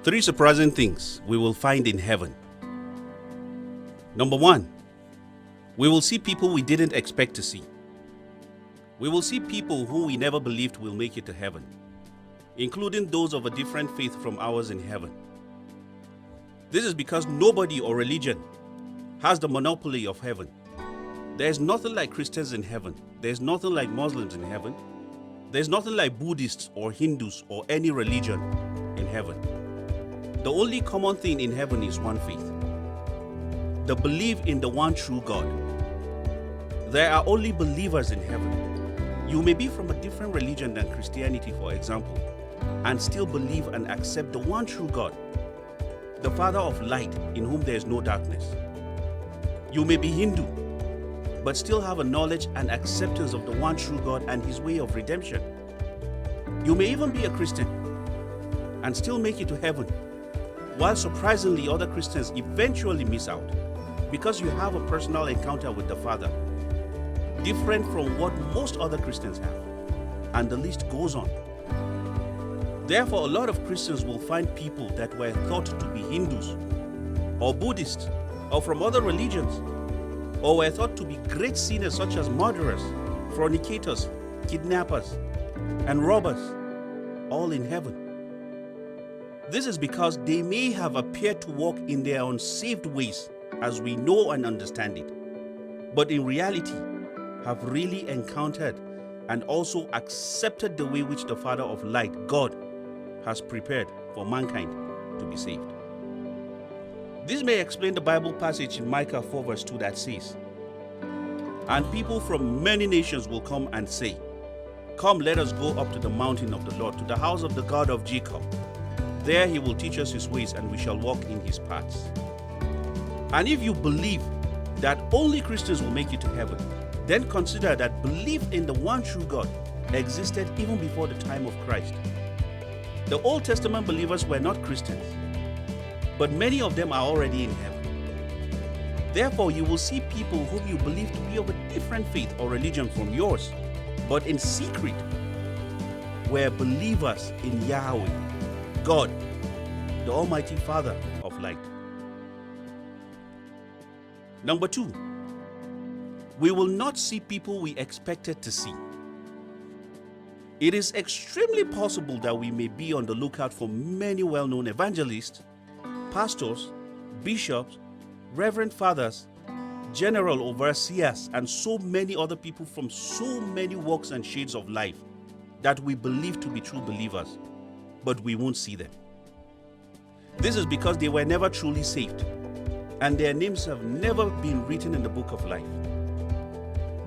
Three surprising things we will find in heaven. Number one, we will see people we didn't expect to see. We will see people who we never believed will make it to heaven, including those of a different faith from ours in heaven. This is because nobody or religion has the monopoly of heaven. There's nothing like Christians in heaven. There's nothing like Muslims in heaven. There's nothing like Buddhists or Hindus or any religion in heaven. The only common thing in heaven is one faith. The belief in the one true God. There are only believers in heaven. You may be from a different religion than Christianity, for example, and still believe and accept the one true God, the Father of light, in whom there is no darkness. You may be Hindu, but still have a knowledge and acceptance of the one true God and his way of redemption. You may even be a Christian and still make it to heaven, while surprisingly other Christians eventually miss out because you have a personal encounter with the Father, different from what most other Christians have, and the list goes on. Therefore, a lot of Christians will find people that were thought to be Hindus or Buddhists or from other religions, or were thought to be great sinners such as murderers, fornicators, kidnappers, and robbers, all in heaven. This is because they may have appeared to walk in their unsaved ways as we know and understand it, but in reality have really encountered and also accepted the way which the Father of light, God, has prepared for mankind to be saved. This may explain the Bible passage in Micah 4 verse 2 that says, "And people from many nations will come and say, 'Come, let us go up to the mountain of the Lord, to the house of the God of Jacob. There he will teach us his ways, and we shall walk in his paths.'" And if you believe that only Christians will make it to heaven, then consider that belief in the one true God existed even before the time of Christ. The Old Testament believers were not Christians, but many of them are already in heaven. Therefore, you will see people whom you believe to be of a different faith or religion from yours, but in secret were believers in Yahweh, God, the Almighty Father of light. Number two, we will not see people we expected to see. It is extremely possible that we may be on the lookout for many well-known evangelists, pastors, bishops, reverend fathers, general overseers, and so many other people from so many walks and shades of life that we believe to be true believers, but we won't see them. This is because they were never truly saved, and their names have never been written in the book of life.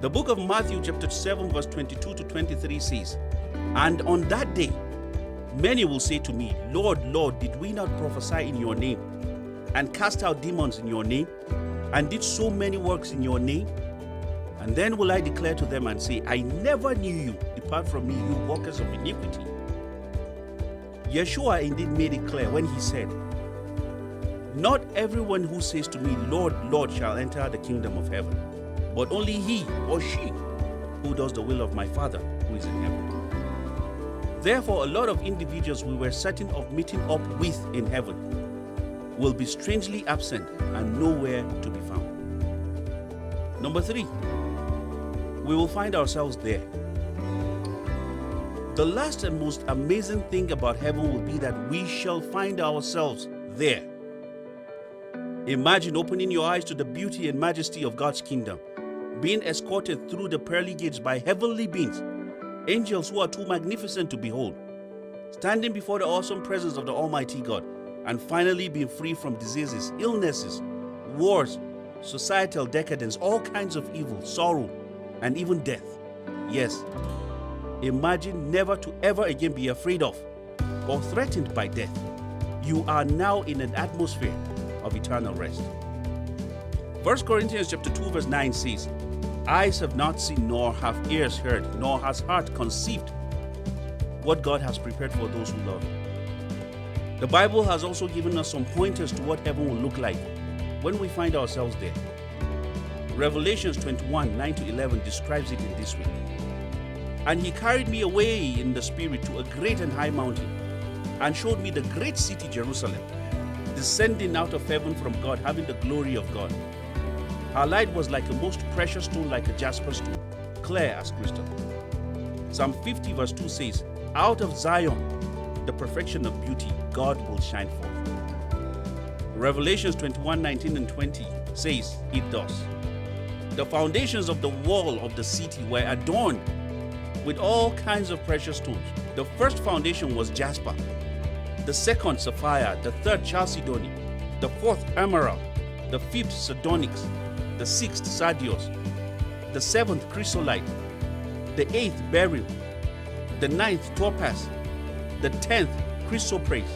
The book of Matthew chapter 7 verse 22 to 23 says, "And on that day, many will say to me, 'Lord, Lord, did we not prophesy in your name, and cast out demons in your name, and did so many works in your name?' And then will I declare to them and say, 'I never knew you. Depart from me, you workers of iniquity.'" Yeshua indeed made it clear when he said, "Not everyone who says to me, 'Lord, Lord,' shall enter the kingdom of heaven, but only he or she who does the will of my Father who is in heaven." Therefore, a lot of individuals we were certain of meeting up with in heaven will be strangely absent and nowhere to be found. Number three, we will find ourselves there. The last and most amazing thing about heaven will be that we shall find ourselves there. Imagine opening your eyes to the beauty and majesty of God's kingdom, being escorted through the pearly gates by heavenly beings, angels who are too magnificent to behold, standing before the awesome presence of the Almighty God, and finally being free from diseases, illnesses, wars, societal decadence, all kinds of evil, sorrow, and even death. Yes, imagine never to ever again be afraid of or threatened by death. You are now in an atmosphere of eternal rest. 1 Corinthians chapter 2 verse 9 says, "Eyes have not seen, nor have ears heard, nor has heart conceived what God has prepared for those who love Him." The Bible has also given us some pointers to what heaven will look like when we find ourselves there. Revelations 21, 9 to 11 describes it in this way. "And he carried me away in the spirit to a great and high mountain, and showed me the great city Jerusalem, descending out of heaven from God, having the glory of God. Her light was like a most precious stone, like a jasper stone, clear as crystal. Psalm 50 verse 2 says, out of Zion, the perfection of beauty, God will shine forth. Revelations 21:19 and 20 says it does. The foundations of the wall of the city were adorned with all kinds of precious stones. The first foundation was jasper, the second sapphire, the third chalcedony, the fourth emerald, the fifth sardonyx, the sixth sardius, the seventh chrysolite, the eighth beryl, the ninth topaz, the 10th chrysoprase,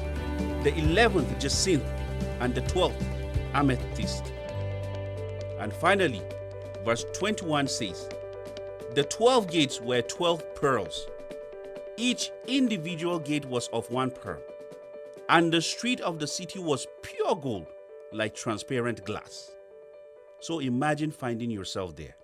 the 11th jacinth, and the 12th amethyst. And finally, verse 21 says, the 12 gates were 12 pearls. Each individual gate was of one pearl, and the street of the city was pure gold, like transparent glass. So imagine finding yourself there.